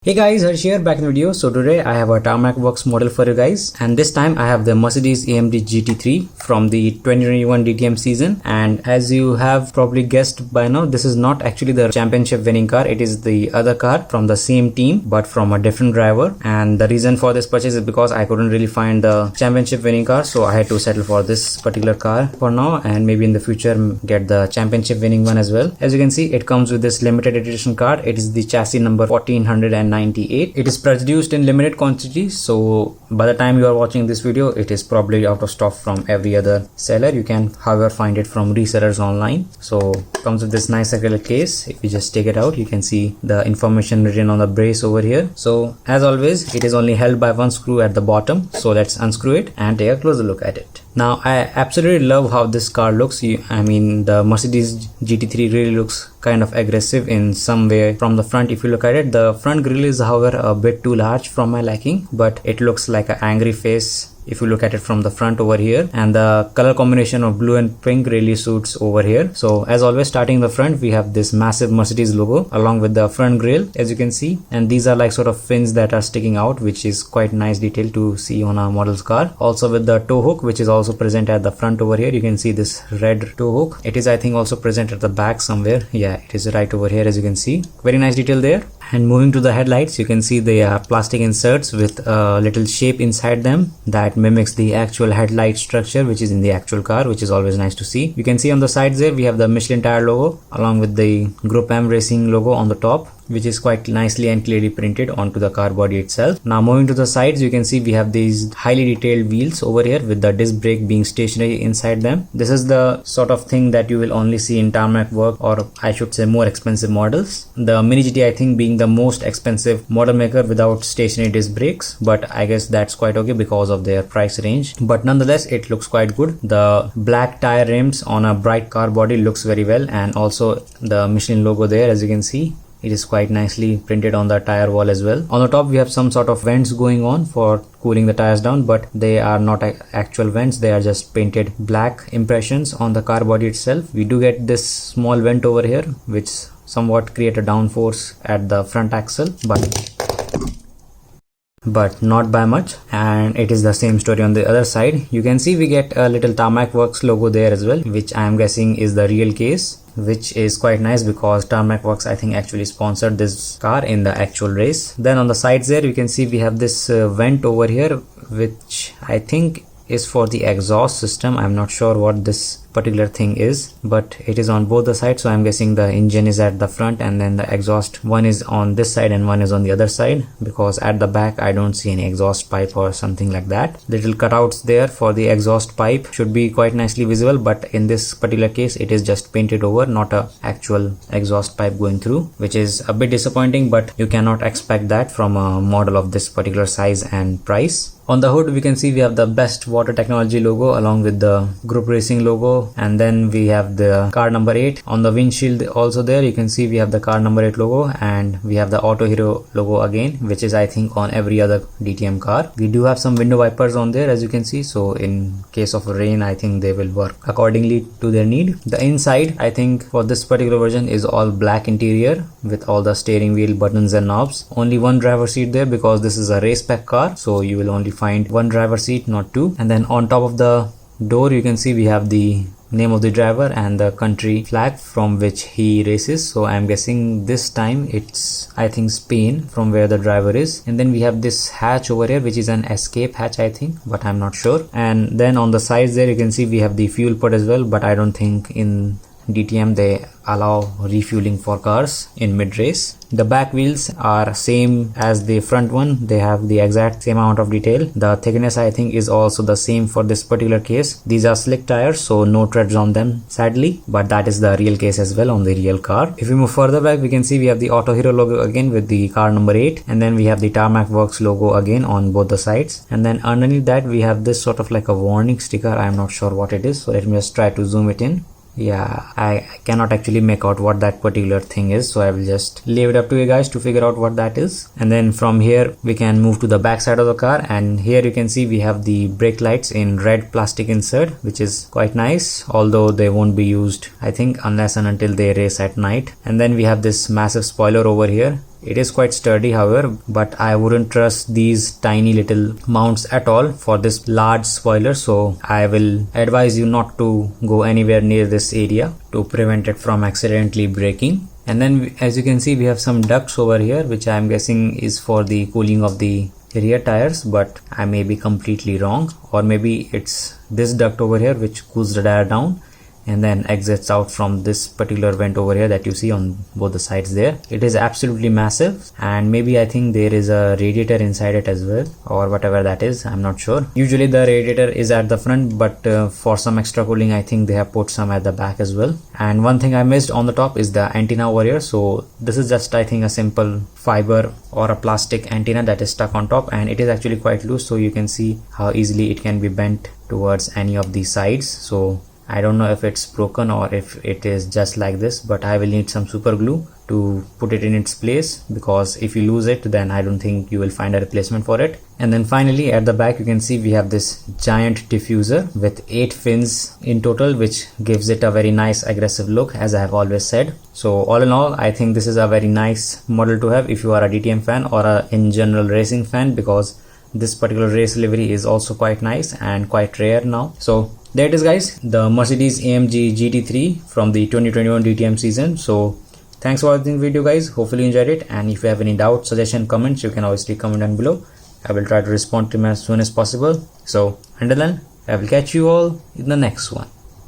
Hey guys, Harsh here, back in the video. So today I have a Tarmac Works model for you guys, and this time I have the Mercedes AMG GT3 from the 2021 DTM season. And as you have probably guessed by now, this is not actually the championship winning car. It is the other car from the same team but from a different driver. And the reason for this purchase is because I couldn't really find the championship winning car, so I had to settle for this particular car for now, and maybe in the future get the championship winning one as well. As you can see, it comes with this limited edition car. It is the chassis number 1498. It is produced in limited quantities, so by the time you are watching this video, it is probably out of stock from every other seller. You can however find it from resellers online. So comes with this nice acrylic case. If you just take it out, you can see the information written on the brace over here. So as always, it is only held by one screw at the bottom, so let's unscrew it and take a closer look at it. Now I absolutely love how this car looks. I mean, the Mercedes GT3 really looks kind of aggressive in some way from the front. If you look at it, the front grille is however a bit too large from my liking, but it looks like an angry face if you look at it from the front over here, and the color combination of blue and pink really suits over here. So as always, starting the front, we have this massive Mercedes logo along with the front grille, as you can see, and these are like sort of fins that are sticking out, which is quite nice detail to see on a model's car. Also with the tow hook, which is also present at the front over here, you can see this red tow hook. It is, I think, also present at the back somewhere. Yeah, it is right over here, as you can see. Very nice detail there. And moving to the headlights, you can see they are plastic inserts with a little shape inside them that mimics the actual headlight structure which is in the actual car, which is always nice to see. You can see on the sides there we have the Michelin tire logo along with the GruppeM racing logo on the top, which is quite nicely and clearly printed onto the car body itself. Now moving to the sides, you can see we have these highly detailed wheels over here with the disc brake being stationary inside them. This is the sort of thing that you will only see in Tarmac work, or I should say more expensive models. The Mini GT, I think, being the most expensive model maker without stationary disc brakes, but I guess that's quite okay because of their price range. But nonetheless, it looks quite good. The black tire rims on a bright car body looks very well, and also the Michelin logo there, as you can see. It is quite nicely printed on the tire wall as well. On the top we have some sort of vents going on for cooling the tires down, but they are not actual vents. They are just painted black impressions on the car body itself. We do get this small vent over here which somewhat create a downforce at the front axle, but not by much. And it is the same story on the other side. You can see we get a little Tarmac Works logo there as well, which I am guessing is the real case, which is quite nice because Tarmac Works, I think, actually sponsored this car in the actual race. Then on the sides there, you can see we have this vent over here, which I think is for the exhaust system. I'm not sure what this particular thing is, but it is on both the sides, so I'm guessing the engine is at the front and then the exhaust one is on this side and one is on the other side, because at the back I don't see any exhaust pipe or something like that. Little cutouts there for the exhaust pipe should be quite nicely visible, but in this particular case it is just painted over, not a actual exhaust pipe going through, which is a bit disappointing, but you cannot expect that from a model of this particular size and price. On the hood we can see we have the Best Water Technology logo along with the Group Racing logo, and then we have the car number 8 on the windshield. Also there you can see we have the car number 8 logo, and we have the Auto Hero logo again, which is I think on every other DTM car. We do have some window wipers on there, as you can see, so in case of rain I think they will work accordingly to their need. The inside, I think, for this particular version is all black interior with all the steering wheel buttons and knobs. Only one driver seat there because this is a race pack car, so you will only find one driver seat, not two. And then on top of the door you can see we have the name of the driver and the country flag from which he races, so I'm guessing this time it's, I think, Spain from where the driver is. And then we have this hatch over here which is an escape hatch, I think, but I'm not sure. And then on the sides there you can see we have the fuel port as well, but I don't think in DTM they allow refueling for cars in mid-race. The back wheels are same as the front one. They have the exact same amount of detail. The thickness, I think, is also the same for this particular case. These are slick tires, so no treads on them, sadly, but that is the real case as well on the real car. If we move further back, we can see we have the Auto Hero logo again with the car number 8, and then we have the Tarmac Works logo again on both the sides. And then underneath that we have this sort of like a warning sticker. I'm not sure what it is, so let me just try to zoom it in. Yeah, I cannot actually make out what that particular thing is, so I will just leave it up to you guys to figure out what that is. And then from here we can move to the back side of the car, and here you can see we have the brake lights in red plastic insert, which is quite nice, although they won't be used, I think, unless and until they race at night. And then we have this massive spoiler over here It is quite sturdy however, but I wouldn't trust these tiny little mounts at all for this large spoiler, so I will advise you not to go anywhere near this area to prevent it from accidentally breaking. And then as you can see, we have some ducts over here, which I am guessing is for the cooling of the rear tires, but I may be completely wrong, or maybe it's this duct over here which cools the tire down and then exits out from this particular vent over here that you see on both the sides there. It is absolutely massive, and maybe I think there is a radiator inside it as well, or whatever that is, I'm not sure. Usually the radiator is at the front, but for some extra cooling I think they have put some at the back as well. And one thing I missed on the top is the antenna over here. So this is just, I think, a simple fiber or a plastic antenna that is stuck on top, and it is actually quite loose, so you can see how easily it can be bent towards any of the sides. So I don't know if it's broken or if it is just like this, but I will need some super glue to put it in its place, because if you lose it, then I don't think you will find a replacement for it. And then finally at the back you can see we have this giant diffuser with 8 fins in total, which gives it a very nice aggressive look, as I have always said. So all in all, I think this is a very nice model to have if you are a DTM fan or a in general racing fan, because this particular race livery is also quite nice and quite rare now. So there it is guys, the Mercedes AMG GT3 from the 2021 DTM season. So thanks for watching the video guys, hopefully you enjoyed it, and if you have any doubts, suggestion, comments, you can obviously comment down below. I will try to respond to them as soon as possible. So until then, I will catch you all in the next one.